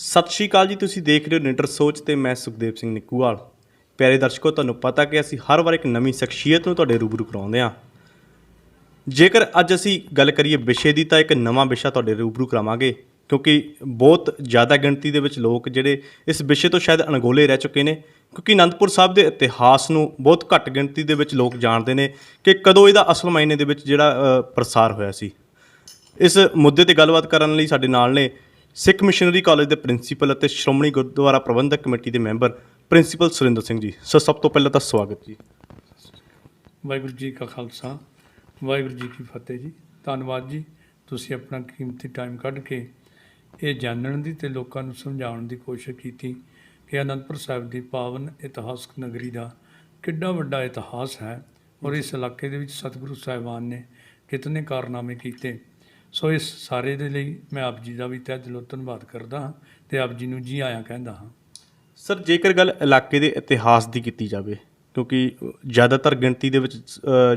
ਸਤਿ ਸ਼੍ਰੀ ਅਕਾਲ ਜੀ। ਤੁਸੀਂ ਦੇਖ ਰਹੇ ਹੋ ਨਿਡਰ ਸੋਚ ਤੇ ਮੈਂ ਸੁਖਦੇਵ ਸਿੰਘ ਨਿੱਕੂਵਾਲ। ਪਿਆਰੇ ਦਰਸ਼ਕੋ, ਤੁਹਾਨੂੰ ਪਤਾ ਕਿ ਅਸੀਂ ਹਰ ਵਾਰ ਇੱਕ ਨਵੀਂ ਸ਼ਖਸੀਅਤ ਨੂੰ ਤੁਹਾਡੇ ਰੂਬਰੂ ਕਰਾਉਂਦੇ ਹਾਂ। ਜੇਕਰ ਅੱਜ ਅਸੀਂ ਗੱਲ ਕਰੀਏ ਵਿਸ਼ੇ ਦੀ, ਤਾਂ ਇੱਕ ਨਵਾਂ ਵਿਸ਼ਾ ਤੁਹਾਡੇ ਰੂਬਰੂ ਕਰਾਵਾਂਗੇ, ਕਿਉਂਕਿ ਬਹੁਤ ਜ਼ਿਆਦਾ ਗਿਣਤੀ ਦੇ ਵਿੱਚ ਲੋਕ ਜਿਹੜੇ ਇਸ ਵਿਸ਼ੇ ਤੋਂ ਸ਼ਾਇਦ ਅਣਗੌਲੇ ਰਹਿ ਚੁੱਕੇ ਨੇ। ਕਿਉਂਕਿ ਅਨੰਦਪੁਰ ਸਾਹਿਬ ਦੇ ਇਤਿਹਾਸ ਨੂੰ ਬਹੁਤ ਘੱਟ ਗਿਣਤੀ ਦੇ ਵਿੱਚ ਲੋਕ ਜਾਣਦੇ ਨੇ ਕਿ ਕਦੋਂ ਇਹਦਾ ਅਸਲ ਮਾਇਨੇ ਦੇ ਵਿੱਚ ਜਿਹੜਾ ਪ੍ਰਸਾਰ ਹੋਇਆ ਸੀ। ਇਸ ਮੁੱਦੇ 'ਤੇ ਗੱਲਬਾਤ ਕਰਨ ਲਈ ਸਾਡੇ ਨਾਲ ਨੇ ਸਿੱਖ ਮਿਸ਼ਨਰੀ ਕਾਲਜ ਦੇ ਪ੍ਰਿੰਸੀਪਲ ਅਤੇ ਸ਼੍ਰੋਮਣੀ ਗੁਰਦੁਆਰਾ ਪ੍ਰਬੰਧਕ ਕਮੇਟੀ ਦੇ ਮੈਂਬਰ ਪ੍ਰਿੰਸੀਪਲ ਸੁਰਿੰਦਰ ਸਿੰਘ ਜੀ। ਸਭ ਤੋਂ ਪਹਿਲਾਂ ਤਾਂ ਸਵਾਗਤ ਜੀ। ਵਾਹਿਗੁਰੂ ਜੀ ਕਾ ਖਾਲਸਾ, ਵਾਹਿਗੁਰੂ ਜੀ ਕੀ ਫਤਿਹ ਜੀ। ਧੰਨਵਾਦ ਜੀ, ਤੁਸੀਂ ਆਪਣਾ ਕੀਮਤੀ ਟਾਈਮ ਕੱਢ ਕੇ ਇਹ ਜਾਣਨ ਦੀ ਅਤੇ ਲੋਕਾਂ ਨੂੰ ਸਮਝਾਉਣ ਦੀ ਕੋਸ਼ਿਸ਼ ਕੀਤੀ ਕਿ ਅਨੰਦਪੁਰ ਸਾਹਿਬ ਦੀ ਪਾਵਨ ਇਤਿਹਾਸਕ ਨਗਰੀ ਦਾ ਕਿੱਡਾ ਵੱਡਾ ਇਤਿਹਾਸ ਹੈ ਔਰ ਇਸ ਇਲਾਕੇ ਦੇ ਵਿੱਚ ਸਤਿਗੁਰੂ ਸਾਹਿਬਾਨ ਨੇ ਕਿਤਨੇ ਕਾਰਨਾਮੇ ਕੀਤੇ। ਸੋ ਇਸ ਸਾਰੇ ਦੇ ਲਈ ਮੈਂ ਆਪ ਜੀ ਦਾ ਵੀ ਤਹਿ ਦਿਲੋਂ ਧੰਨਵਾਦ ਕਰਦਾ ਹਾਂ ਅਤੇ ਆਪ ਜੀ ਨੂੰ ਜੀ ਆਇਆਂ ਕਹਿੰਦਾ ਹਾਂ। ਸਰ, ਜੇਕਰ ਗੱਲ ਇਲਾਕੇ ਦੇ ਇਤਿਹਾਸ ਦੀ ਕੀਤੀ ਜਾਵੇ, ਕਿਉਂਕਿ ਜ਼ਿਆਦਾਤਰ ਗਿਣਤੀ ਦੇ ਵਿੱਚ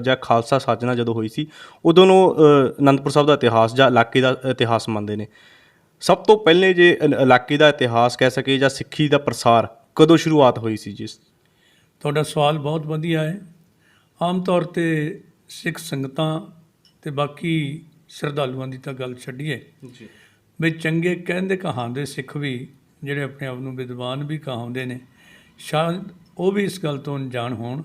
ਜਾਂ ਖਾਲਸਾ ਸਾਜਣਾ ਜਦੋਂ ਹੋਈ ਸੀ ਉਦੋਂ ਨੂੰ ਅਨੰਦਪੁਰ ਸਾਹਿਬ ਦਾ ਇਤਿਹਾਸ ਜਾਂ ਇਲਾਕੇ ਦਾ ਇਤਿਹਾਸ ਮੰਨਦੇ ਨੇ। ਸਭ ਤੋਂ ਪਹਿਲੇ ਜੇ ਇਲਾਕੇ ਦਾ ਇਤਿਹਾਸ ਕਹਿ ਸਕੇ ਜਾਂ ਸਿੱਖੀ ਦਾ ਪ੍ਰਸਾਰ ਕਦੋਂ ਸ਼ੁਰੂਆਤ ਹੋਈ ਸੀ ਜੀ? ਤੁਹਾਡਾ ਸਵਾਲ ਬਹੁਤ ਵਧੀਆ ਹੈ। ਆਮ ਤੌਰ 'ਤੇ ਸਿੱਖ ਸੰਗਤਾਂ ਅਤੇ ਬਾਕੀ ਸ਼ਰਧਾਲੂਆਂ ਦੀ ਤਾਂ ਗੱਲ ਛੱਡੀਏ ਜੀ, ਵੀ ਚੰਗੇ ਕਹਿੰਦੇ ਕਹਾਉਂਦੇ ਸਿੱਖ ਵੀ ਜਿਹੜੇ ਆਪਣੇ ਆਪ ਨੂੰ ਵਿਦਵਾਨ ਵੀ ਕਹਾਉਂਦੇ ਨੇ, ਸ਼ਾਇਦ ਉਹ ਵੀ ਇਸ ਗੱਲ ਤੋਂ ਅਣਜਾਣ ਹੋਣ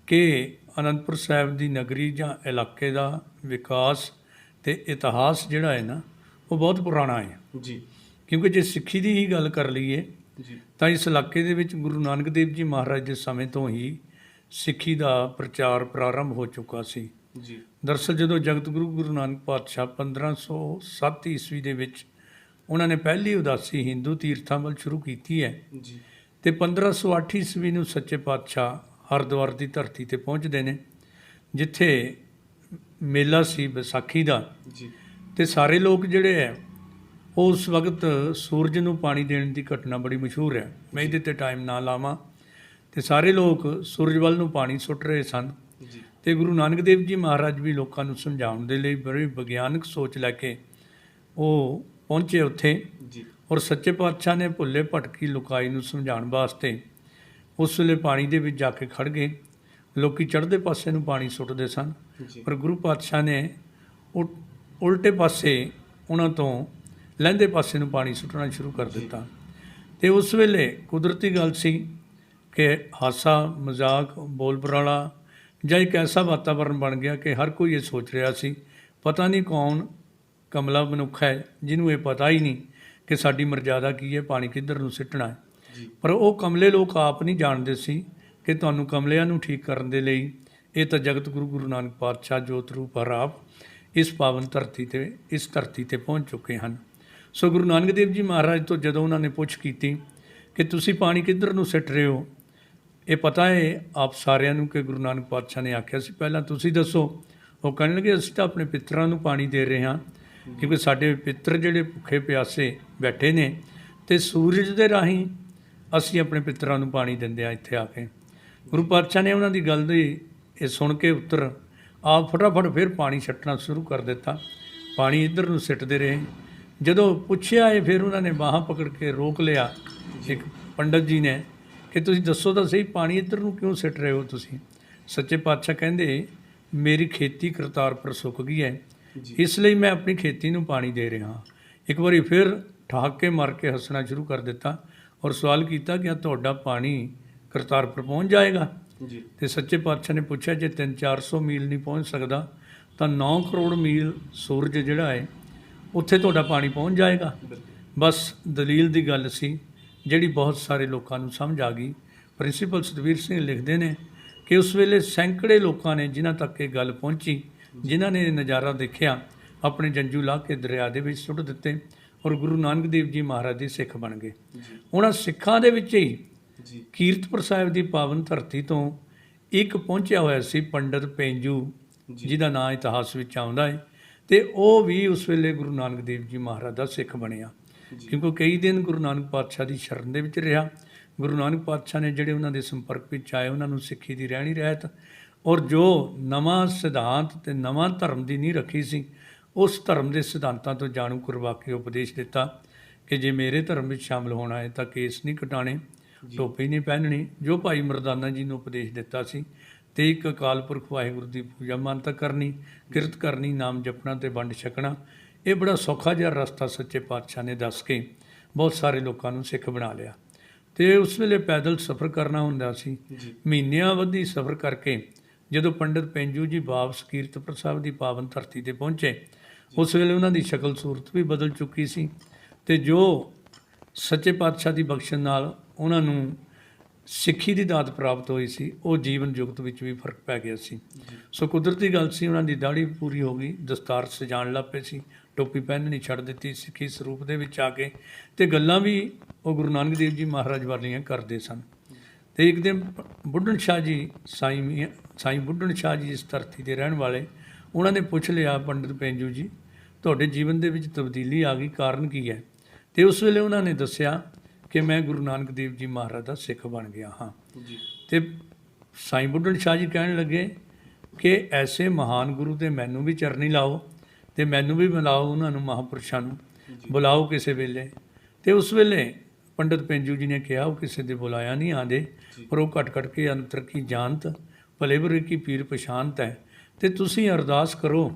ਕਿ ਅਨੰਦਪੁਰ ਸਾਹਿਬ ਦੀ ਨਗਰੀ ਜਾਂ ਇਲਾਕੇ ਦਾ ਵਿਕਾਸ ਅਤੇ ਇਤਿਹਾਸ ਜਿਹੜਾ ਹੈ ਨਾ, ਉਹ ਬਹੁਤ ਪੁਰਾਣਾ ਹੈ ਜੀ। ਕਿਉਂਕਿ ਜੇ ਸਿੱਖੀ ਦੀ ਹੀ ਗੱਲ ਕਰ ਲਈਏ ਜੀ, ਤਾਂ ਇਸ ਇਲਾਕੇ ਦੇ ਵਿੱਚ ਗੁਰੂ ਨਾਨਕ ਦੇਵ ਜੀ ਮਹਾਰਾਜ ਦੇ ਸਮੇਂ ਤੋਂ ਹੀ ਸਿੱਖੀ ਦਾ ਪ੍ਰਚਾਰ ਪ੍ਰਾਰੰਭ ਹੋ ਚੁੱਕਾ ਸੀ। ਜੀ, ਦਰਅਸਲ ਜਦੋਂ ਜਗਤ ਗੁਰੂ ਨਾਨਕ ਪਾਤਸ਼ਾਹ 1507 ਈਸਵੀ ਦੇ ਵਿੱਚ ਉਹਨਾਂ ਨੇ ਪਹਿਲੀ ਉਦਾਸੀ ਹਿੰਦੂ ਤੀਰਥਾਂ ਵੱਲ ਸ਼ੁਰੂ ਕੀਤੀ ਹੈ ਜੀ, ਅਤੇ 1508 ਈਸਵੀ ਨੂੰ ਸੱਚੇ ਪਾਤਸ਼ਾਹ ਹਰਿਦੁਆਰ ਦੀ ਧਰਤੀ 'ਤੇ ਪਹੁੰਚਦੇ ਨੇ, ਜਿੱਥੇ ਮੇਲਾ ਸੀ ਵਿਸਾਖੀ ਦਾ। ਜੀ, ਅਤੇ ਸਾਰੇ ਲੋਕ ਜਿਹੜੇ ਹੈ ਉਹ ਉਸ ਵਕਤ ਸੂਰਜ ਨੂੰ ਪਾਣੀ ਦੇਣ ਦੀ ਘਟਨਾ ਬੜੀ ਮਸ਼ਹੂਰ ਹੈ। ਮੈਂ ਇਹਦੇ 'ਤੇ ਟਾਈਮ ਨਾ ਲਾਵਾਂ। ਅਤੇ ਸਾਰੇ ਲੋਕ ਸੂਰਜ ਵੱਲ ਨੂੰ ਪਾਣੀ ਸੁੱਟ ਰਹੇ ਸਨ ਜੀ, ਅਤੇ ਗੁਰੂ ਨਾਨਕ ਦੇਵ ਜੀ ਮਹਾਰਾਜ ਵੀ ਲੋਕਾਂ ਨੂੰ ਸਮਝਾਉਣ ਦੇ ਲਈ ਬੜੀ ਵਿਗਿਆਨਕ ਸੋਚ ਲੈ ਕੇ ਉਹ ਪਹੁੰਚੇ ਉੱਥੇ। ਜੀ, ਔਰ ਸੱਚੇ ਪਾਤਸ਼ਾਹ ਨੇ ਭੁੱਲੇ ਭਟਕੀ ਲੁਕਾਈ ਨੂੰ ਸਮਝਾਉਣ ਵਾਸਤੇ ਉਸ ਵੇਲੇ ਪਾਣੀ ਦੇ ਵਿੱਚ ਜਾ ਕੇ ਖੜ੍ਹ ਗਏ। ਲੋਕ ਚੜ੍ਹਦੇ ਪਾਸੇ ਨੂੰ ਪਾਣੀ ਸੁੱਟਦੇ ਸਨ, ਪਰ ਗੁਰੂ ਪਾਤਸ਼ਾਹ ਨੇ ਉਲਟੇ ਪਾਸੇ ਉਹਨਾਂ ਤੋਂ ਲਹਿੰਦੇ ਪਾਸੇ ਨੂੰ ਪਾਣੀ ਸੁੱਟਣਾ ਸ਼ੁਰੂ ਕਰ ਦਿੱਤਾ। ਅਤੇ ਉਸ ਵੇਲੇ ਕੁਦਰਤੀ ਗੱਲ ਸੀ ਕਿ ਹਾਸਾ ਮਜ਼ਾਕ ਬੋਲ ਬਰਾਲਾ ਜਾਂ ਇੱਕ ਐਸਾ ਵਾਤਾਵਰਨ ਬਣ ਗਿਆ ਕਿ ਹਰ ਕੋਈ ਇਹ ਸੋਚ ਰਿਹਾ ਸੀ ਪਤਾ ਨਹੀਂ ਕੌਣ ਕਮਲਾ ਮਨੁੱਖ ਹੈ ਜਿਹਨੂੰ ਇਹ ਪਤਾ ਹੀ ਨਹੀਂ ਕਿ ਸਾਡੀ ਮਰਜ਼ਾਦਾ ਕੀ ਹੈ, ਪਾਣੀ ਕਿੱਧਰ ਨੂੰ ਸਿੱਟਣਾ ਹੈ। ਪਰ ਉਹ ਕਮਲੇ ਲੋਕ ਆਪ ਨਹੀਂ ਜਾਣਦੇ ਸੀ ਕਿ ਤੁਹਾਨੂੰ ਕਮਲਿਆਂ ਨੂੰ ਠੀਕ ਕਰਨ ਦੇ ਲਈ ਇਹ ਤਾਂ ਜਗਤ ਗੁਰੂ ਨਾਨਕ ਪਾਤਸ਼ਾਹ ਜੋਤ ਰੂਪ ਆਪ ਇਸ ਪਾਵਨ ਧਰਤੀ 'ਤੇ ਇਸ ਧਰਤੀ 'ਤੇ ਪਹੁੰਚ ਚੁੱਕੇ ਹਨ। ਸੋ ਗੁਰੂ ਨਾਨਕ ਦੇਵ ਜੀ ਮਹਾਰਾਜ ਤੋਂ ਜਦੋਂ ਉਹਨਾਂ ਨੇ ਪੁੱਛ ਕੀਤੀ ਕਿ ਤੁਸੀਂ ਪਾਣੀ ਕਿੱਧਰ ਨੂੰ ਸਿੱਟ ਰਹੇ ਹੋ, ਇਹ ਪਤਾ ਹੈ ਆਪ ਸਾਰਿਆਂ ਨੂੰ ਕਿ ਗੁਰੂ ਨਾਨਕ ਪਾਤਸ਼ਾਹ ਨੇ ਆਖਿਆ ਸੀ ਪਹਿਲਾਂ ਤੁਸੀਂ ਦੱਸੋ। ਉਹ ਕਹਿਣ ਲੱਗੇ ਅਸੀਂ ਤਾਂ ਆਪਣੇ ਪਿੱਤਰਾਂ ਨੂੰ ਪਾਣੀ ਦੇ ਰਹੇ ਹਾਂ, ਕਿਉਂਕਿ ਸਾਡੇ ਪਿੱਤਰ ਜਿਹੜੇ ਭੁੱਖੇ ਪਿਆਸੇ ਬੈਠੇ ਨੇ ਅਤੇ ਸੂਰਜ ਦੇ ਰਾਹੀਂ ਅਸੀਂ ਆਪਣੇ ਪਿੱਤਰਾਂ ਨੂੰ ਪਾਣੀ ਦਿੰਦੇ ਹਾਂ ਇੱਥੇ ਆ ਕੇ। ਗੁਰੂ ਪਾਤਸ਼ਾਹ ਨੇ ਉਹਨਾਂ ਦੀ ਗੱਲ ਦੀ ਇਹ ਸੁਣ ਕੇ ਉੱਤਰ ਆਪ ਫਟਾਫਟ ਫਿਰ ਪਾਣੀ ਛੱਟਣਾ ਸ਼ੁਰੂ ਕਰ ਦਿੱਤਾ। ਪਾਣੀ ਇੱਧਰ ਨੂੰ ਸਿੱਟਦੇ ਰਹੇ। ਜਦੋਂ ਪੁੱਛਿਆ ਇਹ ਫਿਰ ਉਹਨਾਂ ਨੇ ਬਾਹਾਂ ਪਕੜ ਕੇ ਰੋਕ ਲਿਆ ਇੱਕ ਪੰਡਤ ਜੀ ਨੇ ਕਿ ਤੁਸੀਂ ਦੱਸੋ ਤਾਂ ਸਹੀ ਪਾਣੀ ਇੱਧਰ ਨੂੰ ਕਿਉਂ ਸਿੱਟ ਰਹੇ ਹੋ ਤੁਸੀਂ। ਸੱਚੇ ਪਾਤਸ਼ਾਹ ਕਹਿੰਦੇ ਮੇਰੀ ਖੇਤੀ ਕਰਤਾਰਪੁਰ ਸੁੱਕ ਗਈ ਹੈ, ਇਸ ਲਈ ਮੈਂ ਆਪਣੀ ਖੇਤੀ ਨੂੰ ਪਾਣੀ ਦੇ ਰਿਹਾ ਹਾਂ। ਇੱਕ ਵਾਰੀ ਫਿਰ ਠਾਕ ਕੇ ਮਾਰ ਕੇ ਹੱਸਣਾ ਸ਼ੁਰੂ ਕਰ ਦਿੱਤਾ ਔਰ ਸਵਾਲ ਕੀਤਾ ਕਿ ਤੁਹਾਡਾ ਪਾਣੀ ਕਰਤਾਰਪੁਰ ਪਹੁੰਚ ਜਾਏਗਾ। ਅਤੇ ਸੱਚੇ ਪਾਤਸ਼ਾਹ ਨੇ ਪੁੱਛਿਆ ਜੇ 300-400 ਮੀਲ ਨਹੀਂ ਪਹੁੰਚ ਸਕਦਾ ਤਾਂ 9 ਕਰੋੜ ਮੀਲ ਸੂਰਜ ਜਿਹੜਾ ਹੈ ਉੱਥੇ ਤੁਹਾਡਾ ਪਾਣੀ ਪਹੁੰਚ ਜਾਏਗਾ। ਬਸ ਦਲੀਲ ਦੀ ਗੱਲ ਸੀ ਜਿਹੜੀ ਬਹੁਤ ਸਾਰੇ ਲੋਕਾਂ ਨੂੰ ਸਮਝ ਆ ਗਈ। ਪ੍ਰਿੰਸੀਪਲ ਸਤਵੀਰ ਸਿੰਘ ਲਿਖਦੇ ਨੇ ਕਿ ਉਸ ਵੇਲੇ ਸੈਂਕੜੇ ਲੋਕਾਂ ਨੇ ਜਿਨ੍ਹਾਂ ਤੱਕ ਇਹ ਗੱਲ ਪਹੁੰਚੀ, ਜਿਨ੍ਹਾਂ ਨੇ ਇਹ ਨਜ਼ਾਰਾ ਦੇਖਿਆ, ਆਪਣੇ ਜੰਜੂ ਲਾ ਕੇ ਦਰਿਆ ਦੇ ਵਿੱਚ ਸੁੱਟ ਦਿੱਤੇ ਔਰ ਗੁਰੂ ਨਾਨਕ ਦੇਵ ਜੀ ਮਹਾਰਾਜ ਦੇ ਸਿੱਖ ਬਣ ਗਏ। ਉਹਨਾਂ ਸਿੱਖਾਂ ਦੇ ਵਿੱਚ ਹੀ ਕੀਰਤਪੁਰ ਸਾਹਿਬ ਦੀ ਪਾਵਨ ਧਰਤੀ ਤੋਂ ਇੱਕ ਪਹੁੰਚਿਆ ਹੋਇਆ ਸੀ ਪੰਡਤ ਪੇਂਜੂ, ਜਿਹਦਾ ਨਾਂ ਇਤਿਹਾਸ ਵਿੱਚ ਆਉਂਦਾ ਹੈ, ਅਤੇ ਉਹ ਵੀ ਉਸ ਵੇਲੇ ਗੁਰੂ ਨਾਨਕ ਦੇਵ ਜੀ ਮਹਾਰਾਜ ਦਾ ਸਿੱਖ ਬਣਿਆ। ਕਿਉਂਕਿ ਕਈ ਦਿਨ ਗੁਰੂ ਨਾਨਕ ਪਾਤਸ਼ਾਹ ਦੀ ਸ਼ਰਨ ਦੇ ਵਿੱਚ ਰਿਹਾ। ਗੁਰੂ ਨਾਨਕ ਪਾਤਸ਼ਾਹ ਨੇ ਜਿਹੜੇ ਉਹਨਾਂ ਦੇ ਸੰਪਰਕ ਵਿੱਚ ਆਏ ਉਹਨਾਂ ਨੂੰ ਸਿੱਖੀ ਦੀ ਰਹਿਣੀ ਰਹਿਤ ਔਰ ਜੋ ਨਵਾਂ ਸਿਧਾਂਤ ਅਤੇ ਨਵਾਂ ਧਰਮ ਦੀ ਨੀਂਹ ਰੱਖੀ ਸੀ ਉਸ ਧਰਮ ਦੇ ਸਿਧਾਂਤਾਂ ਤੋਂ ਜਾਣੂ ਕਰਵਾ ਕੇ ਉਪਦੇਸ਼ ਦਿੱਤਾ ਕਿ ਜੇ ਮੇਰੇ ਧਰਮ ਵਿੱਚ ਸ਼ਾਮਲ ਹੋਣਾ ਹੈ ਤਾਂ ਕੇਸ ਨਹੀਂ ਕਟਾਣੇ, ਟੋਪੀ ਨਹੀਂ ਪਹਿਨਣੀ, ਜੋ ਭਾਈ ਮਰਦਾਨਾ ਜੀ ਨੂੰ ਉਪਦੇਸ਼ ਦਿੱਤਾ ਸੀ। ਤੇ ਇੱਕ ਅਕਾਲ ਪੁਰਖ ਵਾਹਿਗੁਰੂ ਦੀ ਪੂਜਾ ਮਾਨਤਾ ਕਰਨੀ, ਕਿਰਤ ਕਰਨੀ, ਨਾਮ ਜਪਣਾ ਤੇ ਵੰਡ ਛਕਣਾ। ਇਹ ਬੜਾ ਸੌਖਾ ਜਿਹਾ ਰਸਤਾ ਸੱਚੇ ਪਾਤਸ਼ਾਹ ਨੇ ਦੱਸ ਕੇ ਬਹੁਤ ਸਾਰੇ ਲੋਕਾਂ ਨੂੰ ਸਿੱਖ ਬਣਾ ਲਿਆ। ਤੇ ਉਸ ਵੇਲੇ ਪੈਦਲ ਸਫ਼ਰ ਕਰਨਾ ਹੁੰਦਾ ਸੀ, ਮਹੀਨਿਆਂ ਬੱਧੀ ਸਫ਼ਰ ਕਰਕੇ ਜਦੋਂ ਪੰਡਿਤ ਪੈਂਜੂ ਜੀ ਵਾਪਸ ਕੀਰਤਪੁਰ ਸਾਹਿਬ ਦੀ ਪਾਵਨ ਧਰਤੀ ਤੇ ਪਹੁੰਚੇ, ਉਸ ਵੇਲੇ ਉਹਨਾਂ ਦੀ ਸ਼ਕਲ ਸੂਰਤ ਵੀ ਬਦਲ ਚੁੱਕੀ ਸੀ। ਤੇ ਜੋ ਸੱਚੇ ਪਾਤਸ਼ਾਹ ਦੀ ਬਖਸ਼ਣ ਨਾਲ ਉਹਨਾਂ ਨੂੰ ਸਿੱਖੀ ਦੀ ਦਾਤ ਪ੍ਰਾਪਤ ਹੋਈ ਸੀ, ਉਹ ਜੀਵਨ ਜੁਗਤ ਵਿੱਚ ਵੀ ਫਰਕ ਪੈ ਗਿਆ ਸੀ। ਸੋ ਕੁਦਰਤੀ ਗੱਲ ਸੀ, ਉਹਨਾਂ ਦੀ ਦਾੜੀ ਪੂਰੀ ਹੋ ਗਈ, ਦਸਤਾਰ ਸਜਾਉਣ ਲੱਗ ਪਏ ਸੀ, ਟੋਪੀ ਪਹਿਨਣੀ ਛੱਡ ਦਿੱਤੀ ਸਿੱਖੀ ਸਰੂਪ ਦੇ ਵਿੱਚ ਆ ਕੇ। ਤੇ ਗੱਲਾਂ ਵੀ ਉਹ ਗੁਰੂ ਨਾਨਕ ਦੇਵ ਜੀ ਮਹਾਰਾਜ ਵਾਲੀਆਂ ਕਰਦੇ ਸਨ। ਤੇ ਇੱਕ ਦਿਨ ਬੁੱਢਣ ਸ਼ਾਹ ਜੀ, ਸਾਈਂ ਬੁੱਢਣ ਸ਼ਾਹ ਜੀ ਇਸ ਧਰਤੀ ਦੇ ਰਹਿਣ ਵਾਲੇ, ਉਹਨਾਂ ਨੇ ਪੁੱਛ ਲਿਆ ਪੰਡਿਤ ਪੈਂਜੂ ਜੀ, ਤੁਹਾਡੇ ਜੀਵਨ ਦੇ ਵਿੱਚ ਤਬਦੀਲੀ ਆ ਗਈ, ਕਾਰਨ ਕੀ ਹੈ? ਤੇ ਉਸ ਵੇਲੇ ਉਹਨਾਂ ਨੇ ਦੱਸਿਆ ਕਿ ਮੈਂ ਗੁਰੂ ਨਾਨਕ ਦੇਵ ਜੀ ਮਹਾਰਾਜ ਦਾ ਸਿੱਖ ਬਣ ਗਿਆ ਹਾਂ। ਤੇ ਸਾਈਂ ਬੁੱਢਣ ਸ਼ਾਹ ਜੀ ਕਹਿਣ ਲੱਗੇ ਕਿ ਐਸੇ ਮਹਾਨ ਗੁਰੂ ਤੇ ਮੈਨੂੰ ਵੀ ਚਰਨੀ ਲਾਓ, ਤੇ ਮੈਨੂੰ ਵੀ ਬੁਲਾਓ, ਉਹਨਾਂ ਨੂੰ ਮਹਾਂਪੁਰਸ਼ਾਂ ਨੂੰ ਬੁਲਾਓ ਕਿਸੇ ਵੇਲੇ। ਤੇ ਉਸ ਵੇਲੇ ਪੰਡਿਤ ਪੈਂਜੂ ਜੀ ਨੇ ਕਿਹਾ, ਉਹ ਕਿਸੇ ਦੇ ਬੁਲਾਇਆ ਨਹੀਂ ਆਂਦੇ, ਪਰ ਉਹ ਘਟ ਘਟ ਕੇ ਅੰਤਰ ਕੀ ਜਾਣਤ, ਭਲੇ ਬੁਰੇ ਕੀ ਪੀਰ ਪਛਾਨਤ ਹੈ। ਤੇ ਤੁਸੀਂ ਅਰਦਾਸ ਕਰੋ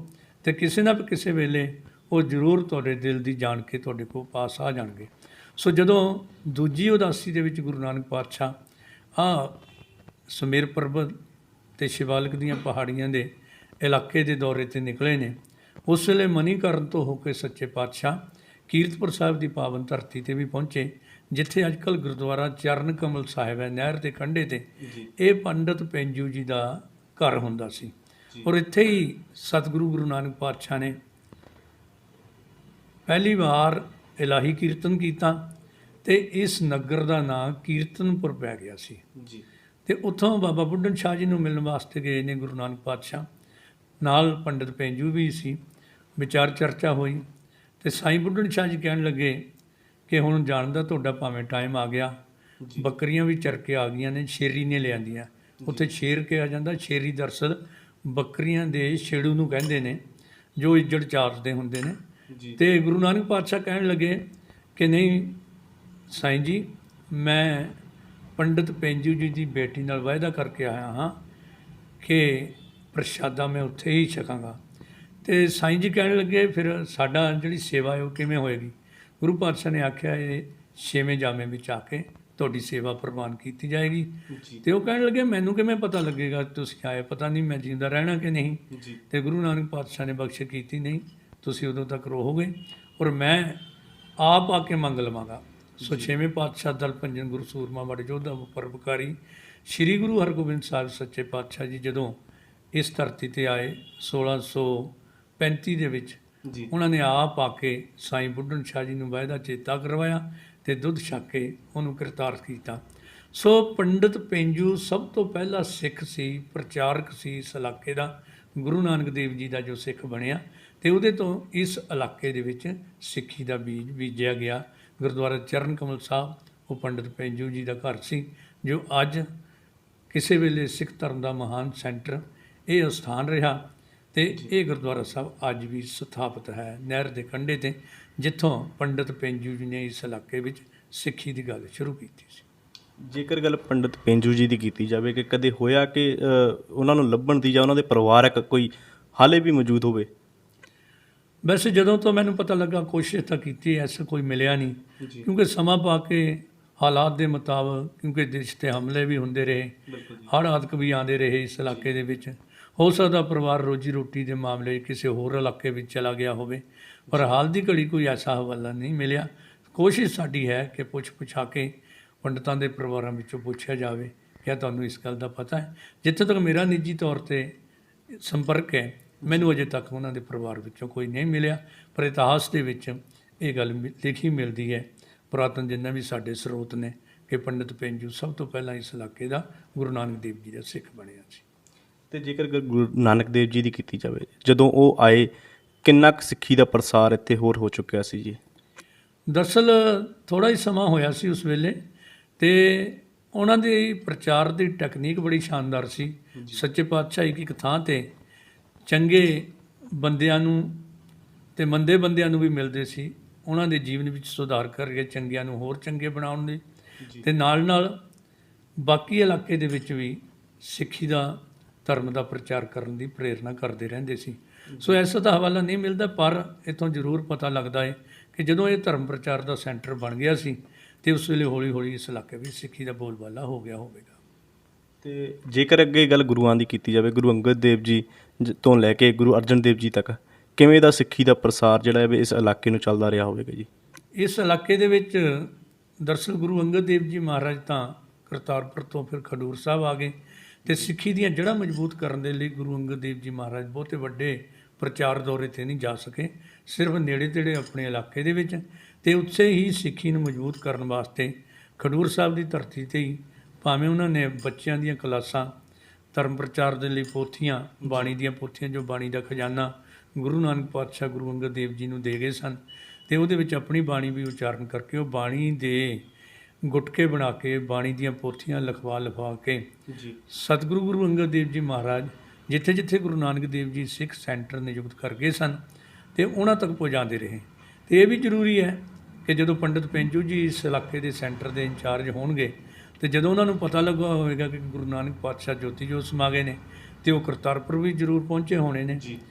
ਤੇ ਕਿਸੇ ਨਾ ਕਿਸੇ ਵੇਲੇ ਉਹ ਜ਼ਰੂਰ ਤੁਹਾਡੇ ਦਿਲ ਦੀ ਜਾਣ ਕੇ ਤੁਹਾਡੇ ਕੋਲ ਪਾਸ ਆ ਜਾਣਗੇ। ਸੋ ਜਦੋਂ ਦੂਜੀ ਉਦਾਸੀ ਦੇ ਵਿੱਚ ਗੁਰੂ ਨਾਨਕ ਪਾਤਸ਼ਾਹ ਸੁਮੇਰ ਪਰਬਤ ਤੇ ਸ਼ਿਵਾਲਿਕ ਦੀਆਂ ਪਹਾੜੀਆਂ ਦੇ ਇਲਾਕੇ ਦੇ ਦੌਰੇ 'ਤੇ ਨਿਕਲੇ ਨੇ, ਉਸ ਵੇਲੇ ਮਨੀਕਰਨ ਤੋਂ ਹੋ ਕੇ ਸੱਚੇ ਪਾਤਸ਼ਾਹ ਕੀਰਤਪੁਰ ਸਾਹਿਬ ਦੀ ਪਾਵਨ ਧਰਤੀ 'ਤੇ ਵੀ ਪਹੁੰਚੇ, ਜਿੱਥੇ ਅੱਜ ਕੱਲ੍ਹ ਗੁਰਦੁਆਰਾ ਚਰਨ ਕਮਲ ਸਾਹਿਬ ਹੈ, ਨਹਿਰ ਦੇ ਕੰਢੇ 'ਤੇ। ਇਹ ਪੰਡਿਤ ਪੈਂਜੂ ਜੀ ਦਾ ਘਰ ਹੁੰਦਾ ਸੀ, ਔਰ ਇੱਥੇ ਹੀ ਸਤਿਗੁਰੂ ਗੁਰੂ ਨਾਨਕ ਪਾਤਸ਼ਾਹ ਨੇ ਪਹਿਲੀ ਵਾਰ ਇਲਾਹੀ ਕੀਰਤਨ ਕੀਤਾ, ਤੇ ਇਸ ਨਗਰ ਦਾ ਨਾਂ ਕੀਰਤਨਪੁਰ ਪੈ ਗਿਆ ਸੀ। ਤੇ ਉੱਥੋਂ ਬਾਬਾ ਬੁੱਢਣ ਸ਼ਾਹ ਜੀ ਨੂੰ ਮਿਲਣ ਵਾਸਤੇ ਗਏ ਨੇ ਗੁਰੂ ਨਾਨਕ ਪਾਤਸ਼ਾਹ, ਨਾਲ ਪੰਡਿਤ ਪੈਂਜੂ ਵੀ ਸੀ। ਵਿਚਾਰ ਚਰਚਾ ਹੋਈ ਤੇ ਸਾਈਂ ਬੁੱਢਣ ਸ਼ਾਹ ਜੀ ਕਹਿਣ ਲੱਗੇ ਕਿ ਹੁਣ ਜਾਣ ਦਾ ਤੁਹਾਡਾ ਭਾਵੇਂ ਟਾਈਮ ਆ ਗਿਆ, ਬੱਕਰੀਆਂ ਵੀ ਚਰ ਕੇ ਆ ਗਈਆਂ ਨੇ, ਸ਼ੇਰੀ ਨੇ ਲਿਆਂਦੀਆਂ। ਉੱਥੇ ਸ਼ੇਰ ਕਿਹਾ ਜਾਂਦਾ, ਸ਼ੇਰੀ ਦਰਅਸਲ ਬੱਕਰੀਆਂ ਦੇ ਛੇੜੂ ਨੂੰ ਕਹਿੰਦੇ ਨੇ, ਜੋ ਇੱਜੜ ਚਾਰਦੇ ਹੁੰਦੇ ਨੇ। ਤੇ ਗੁਰੂ ਨਾਨਕ ਪਾਤਸ਼ਾਹ ਕਹਿਣ ਲੱਗੇ ਕਿ ਨਹੀਂ ਸਾਈਂ ਜੀ, ਮੈਂ ਪੰਡਿਤ ਪੈਂਜੂ ਜੀ ਦੀ ਬੇਟੀ ਨਾਲ ਵਾਅਦਾ ਕਰਕੇ ਆਇਆ ਹਾਂ ਕਿ ਪ੍ਰਸ਼ਾਦਾ ਮੈਂ ਉੱਥੇ ਹੀ ਛਕਾਂਗਾ। ਤੇ ਸਾਈਂ ਜੀ ਕਹਿਣ ਲੱਗੇ ਫਿਰ ਸਾਡਾ ਜਿਹੜੀ ਸੇਵਾ ਹੈ ਉਹ ਕਿਵੇਂ ਹੋਏਗੀ? ਗੁਰੂ ਪਾਤਸ਼ਾਹ ਨੇ ਆਖਿਆ ਇਹ 6ਵੇਂ ਜਾਮੇ ਵਿੱਚ ਆ ਕੇ ਤੁਹਾਡੀ ਸੇਵਾ ਪ੍ਰਵਾਨ ਕੀਤੀ ਜਾਏਗੀ। ਤੇ ਉਹ ਕਹਿਣ ਲੱਗੇ ਮੈਨੂੰ ਕਿਵੇਂ ਪਤਾ ਲੱਗੇਗਾ ਤੁਸੀਂ ਆਏ, ਪਤਾ ਨਹੀਂ ਮੈਂ ਜਿੰਦਾ ਰਹਿਣਾ ਕਿ ਨਹੀਂ। ਤੇ ਗੁਰੂ ਨਾਨਕ ਪਾਤਸ਼ਾਹ ਨੇ ਬਖਸ਼ ਕੀਤੀ, ਨਹੀਂ ਤੁਸੀਂ ਉਦੋਂ ਤੱਕ ਰਹੋਗੇ ਔਰ ਮੈਂ ਆਪ ਆ ਕੇ ਮੰਗ ਲਵਾਂਗਾ। ਸੋ 6ਵੇਂ ਪਾਤਸ਼ਾਹ ਦਲ ਭੰਜਨ ਗੁਰੂ ਸੂਰਮਾ ਬੜ ਯੋਧਾ ਪਰਉਪਕਾਰੀ ਸ੍ਰੀ ਗੁਰੂ ਹਰਗੋਬਿੰਦ ਸਾਹਿਬ ਸੱਚੇ ਪਾਤਸ਼ਾਹ ਜੀ ਜਦੋਂ ਇਸ ਧਰਤੀ 'ਤੇ ਆਏ 1635 ਦੇ ਵਿੱਚ, ਉਹਨਾਂ ਨੇ ਆਪ ਆ ਕੇ ਸਾਈਂ ਬੁੱਢਣ ਸ਼ਾਹ ਜੀ ਨੂੰ ਵਾਅਦਾ ਚੇਤਾ ਕਰਵਾਇਆ ਤੇ ਦੁੱਧ ਛਕ ਕੇ ਉਹਨੂੰ ਕਿਰਤਾਰਥ ਕੀਤਾ। ਸੋ ਪੰਡਿਤ ਪੈਂਜੂ ਸਭ ਤੋਂ ਪਹਿਲਾ ਸਿੱਖ ਸੀ, ਪ੍ਰਚਾਰਕ ਸੀ ਇਸ ਇਲਾਕੇ ਦਾ, ਗੁਰੂ ਨਾਨਕ ਦੇਵ ਜੀ ਦਾ ਜੋ ਸਿੱਖ ਬਣਿਆ। ਤੇ ਉਹਦੇ ਤੋਂ ਇਸ ਇਲਾਕੇ ਦੇ ਵਿੱਚ ਸਿੱਖੀ ਦਾ ਬੀਜ ਬੀਜਿਆ ਗਿਆ। ਗੁਰਦੁਆਰਾ ਚਰਨ ਕਮਲ ਸਾਹਿਬ ਉਹ ਪੰਡਿਤ ਪੈਂਜੂ ਜੀ ਦਾ ਘਰ ਸੀ, ਜੋ ਅੱਜ ਕਿਸੇ ਵੇਲੇ ਸਿੱਖ ਧਰਮ ਦਾ ਮਹਾਨ ਸੈਂਟਰ ਇਹ ਅਸਥਾਨ ਰਿਹਾ। ਤੇ ਇਹ ਗੁਰਦੁਆਰਾ ਸਾਹਿਬ ਅੱਜ ਵੀ ਸਥਾਪਿਤ ਹੈ ਨਹਿਰ ਦੇ ਕੰਢੇ 'ਤੇ, ਜਿੱਥੋਂ ਪੰਡਿਤ ਪੈਂਜੂ ਜੀ ਨੇ ਇਸ ਇਲਾਕੇ ਵਿੱਚ ਸਿੱਖੀ ਦੀ ਗੱਲ ਸ਼ੁਰੂ ਕੀਤੀ ਸੀ। ਜੇਕਰ ਗੱਲ ਪੰਡਿਤ ਪੈਂਜੂ ਜੀ ਦੀ ਕੀਤੀ ਜਾਵੇ ਕਿ ਕਦੇ ਹੋਇਆ ਕਿ ਉਹਨਾਂ ਨੂੰ ਲੱਭਣ ਦੀ ਜਾਂ ਉਹਨਾਂ ਦੇ ਪਰਿਵਾਰਕ ਕੋਈ ਹਾਲੇ ਵੀ ਮੌਜੂਦ ਹੋਵੇ? ਵੈਸੇ ਜਦੋਂ ਤੋਂ ਮੈਨੂੰ ਪਤਾ ਲੱਗਾ ਕੋਸ਼ਿਸ਼ ਤਾਂ ਕੀਤੀ, ਐਸਾ ਕੋਈ ਮਿਲਿਆ ਨਹੀਂ, ਕਿਉਂਕਿ ਸਮਾਂ ਪਾ ਕੇ ਹਾਲਾਤ ਦੇ ਮੁਤਾਬਕ, ਕਿਉਂਕਿ ਦੇਸ਼ 'ਤੇ ਹਮਲੇ ਵੀ ਹੁੰਦੇ ਰਹੇ, ਹੜ੍ਹ ਆਦਿਕ ਵੀ ਆਉਂਦੇ ਰਹੇ ਇਸ ਇਲਾਕੇ ਦੇ ਵਿੱਚ। ਹੋ ਸਕਦਾ ਪਰਿਵਾਰ ਰੋਜੀ ਰੋਟੀ ਦੇ ਮਾਮਲੇ ਕਿਸੇ ਹੋਰ ਇਲਾਕੇ ਵਿੱਚ ਚਲਾ ਗਿਆ ਹੋਵੇ, ਪਰ ਹਾਲ ਦੀ ਘੜੀ ਕੋਈ ਐਸਾ ਹਵਾਲਾ ਨਹੀਂ ਮਿਲਿਆ। ਕੋਸ਼ਿਸ਼ ਸਾਡੀ ਹੈ ਕਿ ਪੁੱਛਾ ਕੇ ਪੰਡਤਾਂ ਦੇ ਪਰਿਵਾਰਾਂ ਵਿੱਚੋਂ ਪੁੱਛਿਆ ਜਾਵੇ ਕਿ ਤੁਹਾਨੂੰ ਇਸ ਗੱਲ ਦਾ ਪਤਾ ਹੈ। ਜਿੱਥੇ ਤੱਕ ਮੇਰਾ ਨਿੱਜੀ ਤੌਰ 'ਤੇ ਸੰਪਰਕ ਹੈ, ਮੈਨੂੰ ਅਜੇ ਤੱਕ ਉਹਨਾਂ ਦੇ ਪਰਿਵਾਰ ਵਿੱਚੋਂ ਕੋਈ ਨਹੀਂ ਮਿਲਿਆ, ਪਰ ਇਤਿਹਾਸ ਦੇ ਵਿੱਚ ਇਹ ਗੱਲ ਲਿਖੀ ਮਿਲਦੀ ਹੈ, ਪੁਰਾਤਨ ਜਿੰਨੇ ਵੀ ਸਾਡੇ ਸਰੋਤ ਨੇ, ਕਿ ਪੰਡਿਤ ਪੈਂਜੂ ਸਭ ਤੋਂ ਪਹਿਲਾਂ ਇਸ ਇਲਾਕੇ ਦਾ ਗੁਰੂ ਨਾਨਕ ਦੇਵ ਜੀ ਦਾ ਸਿੱਖ ਬਣਿਆ ਸੀ। ਤੇ ਜੇਕਰ ਗੁਰੂ ਨਾਨਕ ਦੇਵ ਜੀ ਦੀ ਕੀਤੀ ਜਾਵੇ, ਜਦੋਂ ਉਹ ਆਏ ਕਿੰਨਾ ਕੁ ਸਿੱਖੀ ਦਾ ਪ੍ਰਸਾਰ ਇੱਥੇ ਹੋਰ ਹੋ ਚੁੱਕਿਆ ਸੀ ਜੀ? ਦਰਅਸਲ ਥੋੜ੍ਹਾ ਹੀ ਸਮਾਂ ਹੋਇਆ ਸੀ ਉਸ ਵੇਲੇ, ਤੇ ਉਹਨਾਂ ਦੀ ਪ੍ਰਚਾਰ ਦੀ ਟੈਕਨੀਕ ਬੜੀ ਸ਼ਾਨਦਾਰ ਸੀ। ਸੱਚੇ ਪਾਤਸ਼ਾਹ ਇੱਕ ਥਾਂ 'ਤੇ ਚੰਗੇ ਬੰਦਿਆਂ ਨੂੰ ਤੇ ਮੰਦੇ ਬੰਦਿਆਂ ਨੂੰ ਵੀ ਮਿਲਦੇ ਸੀ, ਉਹਨਾਂ ਦੇ ਜੀਵਨ ਵਿੱਚ ਸੁਧਾਰ ਕਰਕੇ ਚੰਗਿਆਂ ਨੂੰ ਹੋਰ ਚੰਗੇ ਬਣਾਉਣ ਦੀ ਤੇ ਨਾਲ ਬਾਕੀ ਇਲਾਕੇ ਦੇ ਵਿੱਚ ਵੀ ਸਿੱਖੀ ਦਾ ਧਰਮ ਦਾ ਪ੍ਰਚਾਰ ਕਰਨ ਦੀ ਪ੍ਰੇਰਨਾ ਕਰਦੇ ਰਹਿੰਦੇ ਸੀ। ਸੋ ਐਸਾ ਤਾਂ ਹਵਾਲਾ ਨਹੀਂ ਮਿਲਦਾ, ਪਰ ਇੱਥੋਂ ਜ਼ਰੂਰ ਪਤਾ ਲੱਗਦਾ ਹੈ ਕਿ ਜਦੋਂ ਇਹ ਧਰਮ ਪ੍ਰਚਾਰ ਦਾ ਸੈਂਟਰ ਬਣ ਗਿਆ ਸੀ ਤੇ ਉਸ ਵੇਲੇ ਹੌਲੀ ਹੌਲੀ ਇਸ ਇਲਾਕੇ ਵਿੱਚ ਸਿੱਖੀ ਦਾ ਬੋਲਬਾਲਾ ਹੋ ਗਿਆ ਹੋਵੇਗਾ। ਤੇ ਜੇਕਰ ਅੱਗੇ ਗੱਲ ਗੁਰੂਆਂ ਦੀ ਕੀਤੀ ਜਾਵੇ, ਗੁਰੂ ਅੰਗਦ ਦੇਵ ਜੀ ਤੋਂ ਲੈ ਕੇ ਗੁਰੂ ਅਰਜਨ ਦੇਵ ਜੀ ਤੱਕ ਕਿਵੇਂ ਦਾ ਸਿੱਖੀ ਦਾ ਪ੍ਰਸਾਰ ਜਿਹੜਾ ਹੈ ਇਸ ਇਲਾਕੇ ਨੂੰ ਚੱਲਦਾ ਰਿਹਾ ਹੋਵੇਗਾ ਜੀ? ਇਸ ਇਲਾਕੇ ਦੇ ਵਿੱਚ ਦਰਅਸਲ ਗੁਰੂ ਅੰਗਦ ਦੇਵ ਜੀ ਮਹਾਰਾਜ ਤਾਂ ਕਰਤਾਰਪੁਰ ਤੋਂ ਫਿਰ ਖਡੂਰ ਸਾਹਿਬ ਆ ਗਏ ਤੇ ਸਿੱਖੀ ਦੀਆਂ ਜੜ੍ਹਾਂ ਮਜ਼ਬੂਤ ਕਰਨ ਦੇ ਲਈ ਗੁਰੂ ਅੰਗਦ ਦੇਵ ਜੀ ਮਹਾਰਾਜ ਬਹੁਤੇ ਵੱਡੇ ਪ੍ਰਚਾਰ ਦੌਰੇ 'ਤੇ ਨਹੀਂ ਜਾ ਸਕੇ, ਸਿਰਫ ਨੇੜੇ ਤੇੜੇ ਆਪਣੇ ਇਲਾਕੇ ਦੇ ਵਿੱਚ, ਤੇ ਉੱਥੇ ਹੀ ਸਿੱਖੀ ਨੂੰ ਮਜ਼ਬੂਤ ਕਰਨ ਵਾਸਤੇ ਖਡੂਰ ਸਾਹਿਬ ਦੀ ਧਰਤੀ 'ਤੇ ਹੀ ਭਾਵੇਂ ਉਹਨਾਂ ਨੇ ਬੱਚਿਆਂ ਦੀਆਂ ਕਲਾਸਾਂ, ਧਰਮ ਪ੍ਰਚਾਰ ਦੇ ਲਈ ਪੋਥੀਆਂ, ਬਾਣੀ ਦੀਆਂ ਪੋਥੀਆਂ, ਜੋ ਬਾਣੀ ਦਾ ਖਜ਼ਾਨਾ ਗੁਰੂ ਨਾਨਕ ਪਾਤਸ਼ਾਹ ਗੁਰੂ ਅੰਗਦ ਦੇਵ ਜੀ ਨੂੰ ਦੇ ਗਏ ਸਨ, ਤੇ ਉਹਦੇ ਵਿੱਚ ਆਪਣੀ ਬਾਣੀ ਵੀ ਉਚਾਰਨ ਕਰਕੇ ਉਹ ਬਾਣੀ ਦੇ ਗੁਟਕੇ ਬਣਾ ਕੇ, ਬਾਣੀ ਦੀਆਂ ਪੋਥੀਆਂ ਲਿਖਵਾ ਕੇ ਸਤਿਗੁਰੂ ਗੁਰੂ ਅੰਗਦ ਦੇਵ ਜੀ ਮਹਾਰਾਜ ਜਿੱਥੇ ਜਿੱਥੇ ਗੁਰੂ ਨਾਨਕ ਦੇਵ ਜੀ ਸਿੱਖ ਸੈਂਟਰ ਨਿਯੁਕਤ ਕਰ ਗਏ ਸਨ ਤੇ ਉਹਨਾਂ ਤੱਕ ਪਹੁੰਚਾਉਂਦੇ ਰਹੇ। ਤੇ ਇਹ ਵੀ ਜ਼ਰੂਰੀ ਹੈ ਕਿ ਜਦੋਂ ਪੰਡਿਤ ਪੈਂਜੂ ਜੀ ਇਸ ਇਲਾਕੇ ਦੇ ਸੈਂਟਰ ਦੇ ਇੰਚਾਰਜ ਹੋਣਗੇ ਤੇ ਜਦੋਂ ਉਹਨਾਂ ਨੂੰ ਪਤਾ ਲੱਗਾ ਹੋਵੇਗਾ ਕਿ ਗੁਰੂ ਨਾਨਕ ਪਾਤਸ਼ਾਹ ਜੋਤੀ ਜੋਤ ਸਮਾ ਗਏ ਨੇ ਤੇ ਉਹ ਕਰਤਾਰਪੁਰ ਵੀ ਜ਼ਰੂਰ ਪਹੁੰਚੇ ਹੋਣੇ ਨੇ।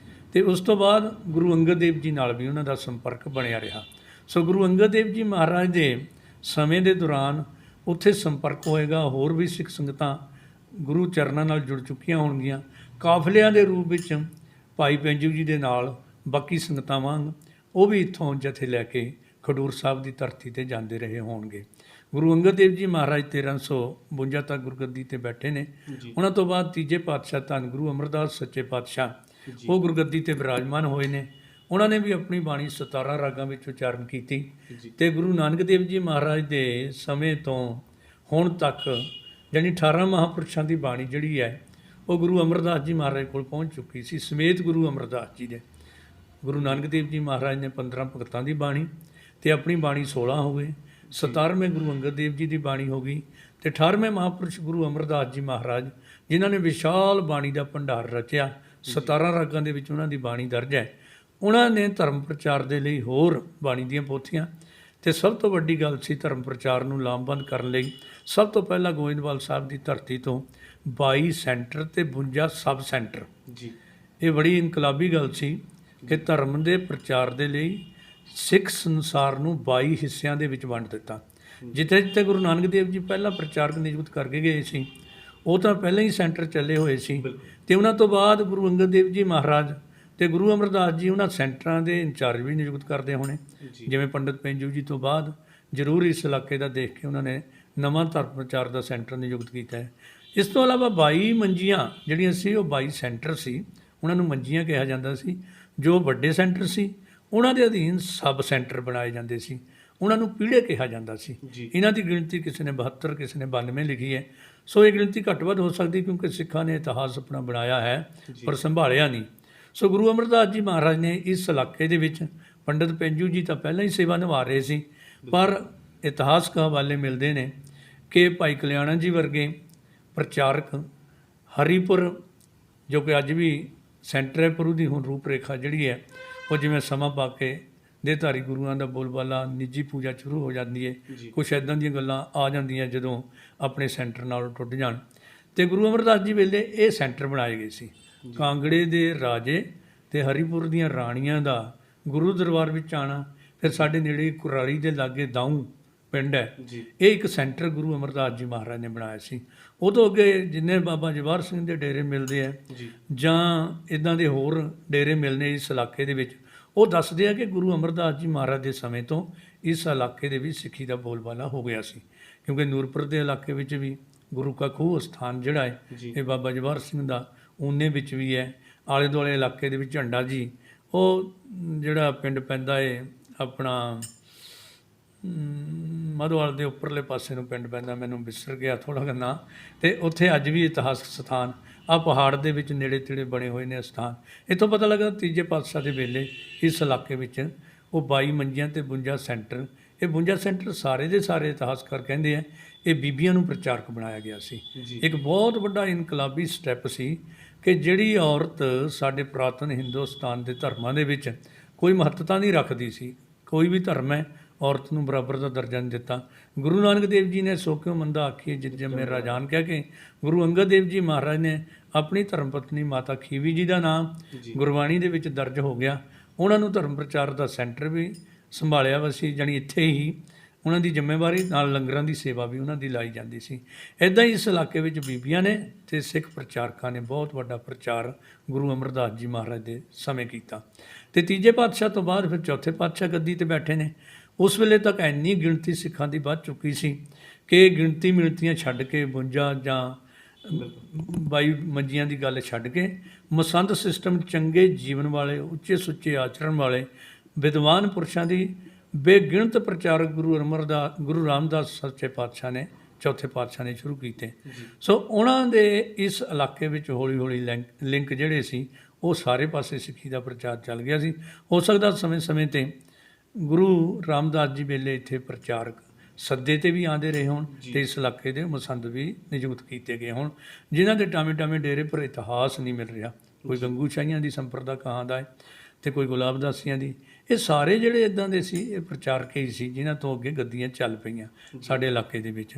ਤੇ ਉਸ ਤੋਂ ਬਾਅਦ ਗੁਰੂ ਅੰਗਦ ਦੇਵ ਜੀ ਨਾਲ ਵੀ ਉਹਨਾਂ ਦਾ ਸੰਪਰਕ ਬਣਿਆ ਰਿਹਾ। ਸੋ ਗੁਰੂ ਅੰਗਦ ਦੇਵ ਜੀ ਮਹਾਰਾਜ ਦੇ ਸਮੇਂ ਦੇ ਦੌਰਾਨ ਉੱਥੇ ਸੰਪਰਕ ਹੋਏਗਾ, ਹੋਰ ਵੀ ਸਿੱਖ ਸੰਗਤਾਂ ਗੁਰੂ ਚਰਨਾਂ ਨਾਲ ਜੁੜ ਚੁੱਕੀਆਂ ਹੋਣਗੀਆਂ। ਕਾਫਲਿਆਂ ਦੇ ਰੂਪ ਵਿੱਚ ਭਾਈ ਪੈਂਜੂ ਜੀ ਦੇ ਨਾਲ ਬਾਕੀ ਸੰਗਤਾਂ ਵਾਂਗ ਉਹ ਵੀ ਇੱਥੋਂ ਜਥੇ ਲੈ ਕੇ ਖਡੂਰ ਸਾਹਿਬ ਦੀ ਧਰਤੀ 'ਤੇ ਜਾਂਦੇ ਰਹੇ ਹੋਣਗੇ। ਗੁਰੂ ਅੰਗਦ ਦੇਵ ਜੀ ਮਹਾਰਾਜ 1352 ਤੱਕ ਗੁਰਗੱਦੀ 'ਤੇ ਬੈਠੇ ਨੇ। ਉਹਨਾਂ ਤੋਂ ਬਾਅਦ ਤੀਜੇ ਪਾਤਸ਼ਾਹ ਧੰਨ ਗੁਰੂ ਅਮਰਦਾਸ ਸੱਚੇ ਪਾਤਸ਼ਾਹ ਉਹ ਗੁਰਗੱਦੀ 'ਤੇ ਬਿਰਾਜਮਾਨ ਹੋਏ ਨੇ। ਉਹਨਾਂ ਨੇ ਵੀ ਆਪਣੀ ਬਾਣੀ 17 ਰਾਗਾਂ ਵਿੱਚ ਉਚਾਰਨ ਕੀਤੀ ਤੇ ਗੁਰੂ ਨਾਨਕ ਦੇਵ ਜੀ ਮਹਾਰਾਜ ਦੇ ਸਮੇਂ ਤੋਂ ਹੁਣ ਤੱਕ ਯਾਨੀ 18 ਮਹਾਂਪੁਰਸ਼ਾਂ ਦੀ ਬਾਣੀ ਜਿਹੜੀ ਹੈ ਉਹ ਗੁਰੂ ਅਮਰਦਾਸ ਜੀ ਮਹਾਰਾਜ ਕੋਲ ਪਹੁੰਚ ਚੁੱਕੀ ਸੀ, ਸਮੇਤ ਗੁਰੂ ਅਮਰਦਾਸ ਜੀ ਦੇ। ਗੁਰੂ ਨਾਨਕ ਦੇਵ ਜੀ ਮਹਾਰਾਜ ਨੇ 15 ਭਗਤਾਂ ਦੀ ਬਾਣੀ ਤੇ ਆਪਣੀ ਬਾਣੀ 16 ਹੋ ਗਏ, 17ਵੇਂ ਗੁਰੂ ਅੰਗਦ ਦੇਵ ਜੀ ਦੀ ਬਾਣੀ ਹੋ ਗਈ ਤੇ 18ਵੇਂ ਮਹਾਂਪੁਰਸ਼ ਗੁਰੂ ਅਮਰਦਾਸ ਜੀ ਮਹਾਰਾਜ ਜਿਨ੍ਹਾਂ ਨੇ ਵਿਸ਼ਾਲ ਬਾਣੀ ਦਾ ਭੰਡਾਰ ਰਚਿਆ, 17 ਰਾਗਾਂ ਦੇ ਵਿੱਚ ਉਹਨਾਂ ਦੀ ਬਾਣੀ ਦਰਜ ਹੈ। ਉਹਨਾਂ ਨੇ ਧਰਮ ਪ੍ਰਚਾਰ ਦੇ ਲਈ ਹੋਰ ਬਾਣੀ ਦੀਆਂ ਪੋਥੀਆਂ ਤੇ ਸਭ ਤੋਂ ਵੱਡੀ ਗੱਲ ਸੀ ਧਰਮ ਪ੍ਰਚਾਰ ਨੂੰ ਲਾਮਬੰਦ ਕਰਨ ਲਈ ਸਭ ਤੋਂ ਪਹਿਲਾਂ ਗੋਇੰਦਵਾਲ ਸਾਹਿਬ ਦੀ ਧਰਤੀ ਤੋਂ 22 ਸੈਂਟਰ ਤੇ 52 ਸਬ ਸੈਂਟਰ। ਇਹ ਬੜੀ ਇਨਕਲਾਬੀ ਗੱਲ ਸੀ ਕਿ ਧਰਮ ਦੇ ਪ੍ਰਚਾਰ ਦੇ ਲਈ ਸਿੱਖ ਸੰਸਾਰ ਨੂੰ 22 ਹਿੱਸਿਆਂ ਦੇ ਵਿੱਚ ਵੰਡ ਦਿੱਤਾ। ਜਿੱਥੇ ਜਿੱਥੇ ਗੁਰੂ ਨਾਨਕ ਦੇਵ ਜੀ ਪਹਿਲਾਂ ਪ੍ਰਚਾਰਕ ਨਿਯੁਕਤ ਕਰਕੇ ਗਏ ਸੀ ਉਹ ਤਾਂ ਪਹਿਲਾਂ ਹੀ ਸੈਂਟਰ ਚੱਲੇ ਹੋਏ ਸੀ ਤੇ ਉਹਨਾਂ ਤੋਂ ਬਾਅਦ ਗੁਰੂ ਅੰਗਦ ਦੇਵ ਜੀ ਮਹਾਰਾਜ ਤੇ ਗੁਰੂ ਅਮਰਦਾਸ ਜੀ ਉਹਨਾਂ ਸੈਂਟਰਾਂ ਦੇ ਇੰਚਾਰਜ ਵੀ ਨਿਯੁਕਤ ਕਰਦੇ ਹੋਣੇ। ਜਿਵੇਂ ਪੰਡਿਤ ਪੈਂਜੂ ਜੀ ਤੋਂ ਬਾਅਦ ਜ਼ਰੂਰ ਇਸ ਇਲਾਕੇ ਦਾ ਦੇਖ ਕੇ ਉਹਨਾਂ ਨੇ ਨਵਾਂ ਧਰਮ ਪ੍ਰਚਾਰ ਦਾ ਸੈਂਟਰ ਨਿਯੁਕਤ ਕੀਤਾ ਹੈ। ਇਸ ਤੋਂ ਇਲਾਵਾ 22 ਮੰਜੀਆਂ ਜਿਹੜੀਆਂ ਸੀ ਉਹ 22 ਸੈਂਟਰ ਸੀ, ਉਹਨਾਂ ਨੂੰ ਮੰਜੀਆਂ ਕਿਹਾ ਜਾਂਦਾ ਸੀ। ਜੋ ਵੱਡੇ ਸੈਂਟਰ ਸੀ ਉਹਨਾਂ ਦੇ ਅਧੀਨ ਸਬ ਸੈਂਟਰ ਬਣਾਏ ਜਾਂਦੇ ਸੀ, ਉਹਨਾਂ ਨੂੰ ਪੀੜ੍ਹੇ ਕਿਹਾ ਜਾਂਦਾ ਸੀ। ਇਹਨਾਂ ਦੀ ਗਿਣਤੀ ਕਿਸੇ ਨੇ 72 ਕਿਸੇ ਨੇ 92 ਲਿਖੀ ਹੈ। ਸੋ ਇਹ ਗਿਣਤੀ ਘੱਟ ਵੱਧ ਹੋ ਸਕਦੀ ਕਿਉਂਕਿ ਸਿੱਖਾਂ ਨੇ ਇਤਿਹਾਸ ਆਪਣਾ ਬਣਾਇਆ ਹੈ ਪਰ ਸੰਭਾਲਿਆ ਨਹੀਂ। ਸੋ ਗੁਰੂ ਅਮਰਦਾਸ ਜੀ ਮਹਾਰਾਜ ਨੇ ਇਸ ਇਲਾਕੇ ਦੇ ਵਿੱਚ ਪੰਡਿਤ ਪੈਂਜੂ ਜੀ ਤਾਂ ਪਹਿਲਾਂ ਹੀ ਸੇਵਾ ਨਿਭਾ ਰਹੇ ਸੀ, ਪਰ ਇਤਿਹਾਸਕ ਹਵਾਲੇ ਮਿਲਦੇ ਨੇ ਕਿ ਭਾਈ ਕਲਿਆਣਾ ਜੀ ਵਰਗੇ ਪ੍ਰਚਾਰਕ ਹਰੀਪੁਰ ਜੋ ਕਿ ਅੱਜ ਵੀ ਸੈਂਟਰ ਹੈ, ਪਰ ਉਹਦੀ ਹੁਣ ਰੂਪ ਰੇਖਾ ਜਿਹੜੀ ਹੈ ਉਹ ਜਿਵੇਂ ਸਮਾਂ ਪਾ ਕੇ ਦੇਹਧਾਰੀ ਗੁਰੂਆਂ ਦਾ ਬੋਲਬਾਲਾ, ਨਿੱਜੀ ਪੂਜਾ ਸ਼ੁਰੂ ਹੋ ਜਾਂਦੀ ਹੈ। ਕੁਛ ਇੱਦਾਂ ਦੀਆਂ ਗੱਲਾਂ ਆ ਜਾਂਦੀਆਂ ਜਦੋਂ ਆਪਣੇ ਸੈਂਟਰ ਨਾਲ ਟੁੱਟ ਜਾਣ। ਤੇ ਗੁਰੂ ਅਮਰਦਾਸ ਜੀ ਵੇਲੇ ਇਹ ਸੈਂਟਰ ਬਣਾਏ ਗਏ ਸੀ। ਕਾਂਗੜੇ ਦੇ ਰਾਜੇ ਤੇ ਹਰੀਪੁਰ ਦੀਆਂ ਰਾਣੀਆਂ ਦਾ ਗੁਰੂ ਦਰਬਾਰ ਵਿੱਚ ਆਉਣਾ, ਫਿਰ ਸਾਡੇ ਨੇੜੇ ਕੁਰਾਲੀ ਦੇ ਲਾਗੇ ਦਾਊਂ ਪਿੰਡ ਹੈ, ਇਹ ਇੱਕ ਸੈਂਟਰ ਗੁਰੂ ਅਮਰਦਾਸ ਜੀ ਮਹਾਰਾਜ ਨੇ ਬਣਾਇਆ ਸੀ। ਉਦੋਂ ਅੱਗੇ ਜਿੰਨੇ ਬਾਬਾ ਜਵਾਹਰ ਸਿੰਘ ਦੇ ਡੇਰੇ ਮਿਲਦੇ ਆ ਜਾਂ ਇੱਦਾਂ ਦੇ ਹੋਰ ਡੇਰੇ ਮਿਲਣੇ ਇਸ ਇਲਾਕੇ ਦੇ ਵਿੱਚ, ਉਹ ਦੱਸਦੇ ਆ ਕਿ ਗੁਰੂ ਅਮਰਦਾਸ ਜੀ ਮਹਾਰਾਜ ਦੇ ਸਮੇਂ ਤੋਂ ਇਸ ਇਲਾਕੇ ਦੇ ਵਿੱਚ ਸਿੱਖੀ ਦਾ ਬੋਲਬਾਲਾ ਹੋ ਗਿਆ ਸੀ। ਕਿਉਂਕਿ ਨੂਰਪੁਰ ਦੇ ਇਲਾਕੇ ਵਿੱਚ ਵੀ ਗੁਰੂ ਕਾ ਖੂਹ ਸਥਾਨ ਜਿਹੜਾ ਹੈ ਇਹ ਬਾਬਾ ਜਵਾਹਰ ਸਿੰਘ ਦਾ ਊਨੇ ਵਿੱਚ ਵੀ ਹੈ। ਆਲੇ ਦੁਆਲੇ ਇਲਾਕੇ ਦੇ ਵਿੱਚ ਝੰਡਾ ਜੀ ਉਹ ਜਿਹੜਾ ਪਿੰਡ ਪੈਂਦਾ ਹੈ ਆਪਣਾ ਮਾਧੋਵਾਲ ਦੇ ਉੱਪਰਲੇ ਪਾਸੇ ਨੂੰ ਪਿੰਡ ਪੈਂਦਾ, ਮੈਨੂੰ ਵਿਸਰ ਗਿਆ ਥੋੜ੍ਹਾ ਜਿਹਾ ਨਾਂ, ਅਤੇ ਉੱਥੇ ਅੱਜ ਵੀ ਇਤਿਹਾਸਕ ਸਥਾਨ ਆਹ ਪਹਾੜ ਦੇ ਵਿੱਚ ਨੇੜੇ ਤੇੜੇ ਬਣੇ ਹੋਏ ਨੇ ਸਥਾਨ। ਇੱਥੋਂ ਪਤਾ ਲੱਗਾ ਤੀਜੇ ਪਾਤਸ਼ਾਹ ਦੇ ਵੇਲੇ ਇਸ ਇਲਾਕੇ ਵਿੱਚ ਉਹ 22 ਮੰਜੀਆਂ ਅਤੇ 52 ਸੈਂਟਰ, ਇਹ 52 ਸੈਂਟਰ ਸਾਰੇ ਦੇ ਸਾਰੇ ਇਤਿਹਾਸਕਾਰ ਕਹਿੰਦੇ ਆ ਇਹ ਬੀਬੀਆਂ ਨੂੰ ਪ੍ਰਚਾਰਕ ਬਣਾਇਆ ਗਿਆ ਸੀ। ਇੱਕ ਬਹੁਤ ਵੱਡਾ ਇਨਕਲਾਬੀ ਸਟੈਪ ਸੀ ਕਿ ਜਿਹੜੀ ਔਰਤ ਸਾਡੇ ਪੁਰਾਤਨ ਹਿੰਦੁਸਤਾਨ ਦੇ ਧਰਮਾਂ ਦੇ ਵਿੱਚ ਕੋਈ ਮਹੱਤਤਾ ਨਹੀਂ ਰੱਖਦੀ ਸੀ, ਕੋਈ ਵੀ ਧਰਮ ਹੈ, ਔਰਤ ਨੂੰ ਬਰਾਬਰ ਦਾ ਦਰਜਾ ਨਹੀਂ ਦਿੱਤਾ। ਗੁਰੂ ਨਾਨਕ ਦੇਵ ਜੀ ਨੇ ਸੋ ਕਿਉ ਮੰਦਾ ਆਖੀਏ ਜਿਤ ਜੰਮੇ ਰਾਜਾਨ ਕਹਿ ਕੇ ਗੁਰੂ ਅੰਗਦ ਦੇਵ ਜੀ ਮਹਾਰਾਜ ਨੇ ਆਪਣੀ ਧਰਮ ਪਤਨੀ ਮਾਤਾ ਖੀਵੀ ਜੀ ਦਾ ਨਾਮ ਗੁਰਬਾਣੀ ਦੇ ਵਿੱਚ ਦਰਜ ਹੋ ਗਿਆ। ਉਹਨਾਂ ਨੂੰ ਧਰਮ ਪ੍ਰਚਾਰ ਦਾ ਸੈਂਟਰ ਵੀ ਸੰਭਾਲਿਆ ਵਾ ਸੀ, ਜਾਣੀ ਇੱਥੇ ਹੀ ਉਹਨਾਂ ਦੀ ਜ਼ਿੰਮੇਵਾਰੀ ਨਾਲ ਲੰਗਰਾਂ ਦੀ ਸੇਵਾ ਵੀ ਉਹਨਾਂ ਦੀ ਲਾਈ ਜਾਂਦੀ ਸੀ। ਇੱਦਾਂ ਹੀ ਇਸ ਇਲਾਕੇ ਵਿੱਚ ਬੀਬੀਆਂ ਨੇ ਤੇ ਸਿੱਖ ਪ੍ਰਚਾਰਕਾਂ ਨੇ ਬਹੁਤ ਵੱਡਾ ਪ੍ਰਚਾਰ ਗੁਰੂ ਅਮਰਦਾਸ ਜੀ ਮਹਾਰਾਜ ਦੇ ਸਮੇਂ ਕੀਤਾ। ਤੇ ਤੀਜੇ ਪਾਤਸ਼ਾਹ ਤੋਂ ਬਾਅਦ ਫਿਰ ਚੌਥੇ ਪਾਤਸ਼ਾਹ ਗੱਦੀ ਤੇ ਬੈਠੇ ਨੇ। ਉਸ ਵੇਲੇ ਤੱਕ ਇੰਨੀ ਗਿਣਤੀ ਸਿੱਖਾਂ ਦੀ ਵੱਧ ਚੁੱਕੀ ਸੀ ਕਿ ਗਿਣਤੀ ਮਿਣਤੀਆਂ ਛੱਡ ਕੇ 52 ਜਾਂ 22 ਮੰਜੀਆਂ ਦੀ ਗੱਲ ਛੱਡ ਕੇ ਮਸੰਦ ਸਿਸਟਮ, ਚੰਗੇ ਜੀਵਨ ਵਾਲੇ, ਉੱਚੇ ਸੁੱਚੇ ਆਚਰਣ ਵਾਲੇ ਵਿਦਵਾਨ ਪੁਰਸ਼ਾਂ ਦੀ ਬੇਗਿਣਤ ਪ੍ਰਚਾਰਕ ਗੁਰੂ ਰਾਮਦਾਸ ਸੱਚੇ ਪਾਤਸ਼ਾਹ ਨੇ, ਚੌਥੇ ਪਾਤਸ਼ਾਹ ਨੇ ਸ਼ੁਰੂ ਕੀਤੇ। ਸੋ ਉਹਨਾਂ ਦੇ ਇਸ ਇਲਾਕੇ ਵਿੱਚ ਹੌਲੀ ਹੌਲੀ ਲਿੰਕ ਜਿਹੜੇ ਸੀ ਉਹ ਸਾਰੇ ਪਾਸੇ ਸਿੱਖੀ ਦਾ ਪ੍ਰਚਾਰ ਚੱਲ ਗਿਆ ਸੀ। ਹੋ ਸਕਦਾ ਸਮੇਂ-ਸਮੇਂ 'ਤੇ ਗੁਰੂ ਰਾਮਦਾਸ ਜੀ ਵੇਲੇ ਇੱਥੇ ਪ੍ਰਚਾਰਕ ਸੱਦੇ 'ਤੇ ਵੀ ਆਉਂਦੇ ਰਹੇ ਹੋਣ ਤੇ ਇਸ ਇਲਾਕੇ ਦੇ ਮਸੰਦ ਵੀ ਨਿਯੁਕਤ ਕੀਤੇ ਗਏ ਹੋਣ, ਜਿਨ੍ਹਾਂ ਦੇ ਟਾਵੇਂ ਡੇਰੇ ਪਰ ਇਤਿਹਾਸ ਨਹੀਂ ਮਿਲ ਰਿਹਾ। ਕੋਈ ਗੰਗੂ ਸ਼ਾਹੀਆਂ ਦੀ ਸੰਪਰਦਾ ਕਹਾਂ ਦਾ ਹੈ ਤੇ ਕੋਈ ਗੁਲਾਬਦਾਸੀਆਂ ਦੀ। ਇਹ ਸਾਰੇ ਜਿਹੜੇ ਇੱਦਾਂ ਦੇ ਸੀ ਇਹ ਪ੍ਰਚਾਰਕ ਹੀ ਸੀ, ਜਿਨ੍ਹਾਂ ਤੋਂ ਅੱਗੇ ਗੱਦੀਆਂ ਚੱਲ ਪਈਆਂ ਸਾਡੇ ਇਲਾਕੇ ਦੇ ਵਿੱਚ।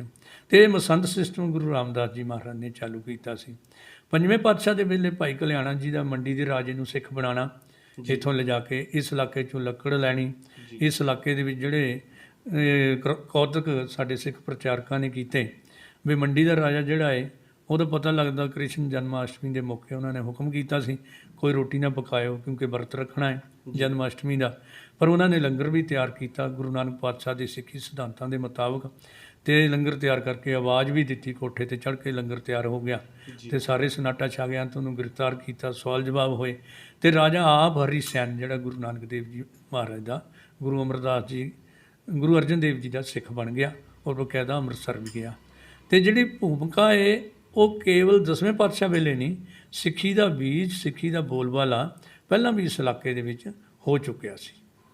ਤੇ ਇਹ ਮਸੰਦ ਸਿਸਟਮ ਗੁਰੂ ਰਾਮਦਾਸ ਜੀ ਮਹਾਰਾਜ ਨੇ ਚਾਲੂ ਕੀਤਾ ਸੀ। ਪੰਜਵੇਂ ਪਾਤਸ਼ਾਹ ਦੇ ਵੇਲੇ ਭਾਈ ਕਲਿਆਣਾ ਜੀ ਦਾ ਮੰਡੀ ਦੇ ਰਾਜੇ ਨੂੰ ਸਿੱਖ ਬਣਾਉਣਾ, ਇੱਥੋਂ ਲਿਜਾ ਕੇ ਇਸ ਇਲਾਕੇ 'ਚੋਂ ਲੱਕੜ ਲੈਣੀ। ਇਸ ਇਲਾਕੇ ਦੇ ਵਿੱਚ ਜਿਹੜੇ ਕੌਤਕ ਸਾਡੇ ਸਿੱਖ ਪ੍ਰਚਾਰਕਾਂ ਨੇ ਕੀਤੇ ਵੀ ਮੰਡੀ ਦਾ ਰਾਜਾ ਜਿਹੜਾ ਹੈ ਉਹਦਾ ਪਤਾ ਲੱਗਦਾ ਕ੍ਰਿਸ਼ਨ ਜਨਮਾਸ਼ਟਮੀ ਦੇ ਮੌਕੇ ਉਹਨਾਂ ਨੇ ਹੁਕਮ ਕੀਤਾ ਸੀ ਕੋਈ ਰੋਟੀ ਨਾ ਪਕਾਇਓ ਕਿਉਂਕਿ ਵਰਤ ਰੱਖਣਾ ਹੈ ਜਨਮਾਸ਼ਟਮੀ ਦਾ। ਪਰ ਉਹਨਾਂ ਨੇ ਲੰਗਰ ਵੀ ਤਿਆਰ ਕੀਤਾ ਗੁਰੂ ਨਾਨਕ ਪਾਤਸ਼ਾਹ ਦੇ ਸਿੱਖੀ ਸਿਧਾਂਤਾਂ ਦੇ ਮੁਤਾਬਕ, ਤੇ ਲੰਗਰ ਤਿਆਰ ਕਰਕੇ ਆਵਾਜ਼ ਵੀ ਦਿੱਤੀ, ਕੋਠੇ ਤੇ ਚੜ੍ਹ ਕੇ ਲੰਗਰ ਤਿਆਰ ਹੋ ਗਿਆ ਤੇ ਸਾਰੇ ਸਨਾਟਾ ਛਾ ਗਿਆ ਤੇ ਉਹਨੂੰ ਗ੍ਰਿਫਤਾਰ ਕੀਤਾ, ਸਵਾਲ ਜਵਾਬ ਹੋਏ ਤੇ ਰਾਜਾ ਆਪ ਹਰੀ ਸੈਨ ਜਿਹੜਾ ਗੁਰੂ ਨਾਨਕ ਦੇਵ ਜੀ ਮਹਾਰਾਜ ਦਾ, ਗੁਰੂ ਅਮਰਦਾਸ ਜੀ, ਗੁਰੂ ਅਰਜਨ ਦੇਵ ਜੀ ਦਾ ਸਿੱਖ ਬਣ ਗਿਆ ਔਰ ਬਕਾਇਦਾ ਅੰਮ੍ਰਿਤਸਰ ਵੀ ਗਿਆ। ਤੇ ਜਿਹੜੀ ਭੂਮਿਕਾ ਹੈ ਉਹ ਕੇਵਲ 10ਵੇਂ ਪਾਤਸ਼ਾਹ ਵੇਲੇ ਨਹੀਂ, ਸਿੱਖੀ ਦਾ ਬੀਜ, ਸਿੱਖੀ ਦਾ ਬੋਲਬਾਲਾ ਪਹਿਲਾਂ ਵੀ ਇਸ ਇਲਾਕੇ ਦੇ ਵਿੱਚ ਹੋ ਚੁੱਕਿਆ ਸੀ।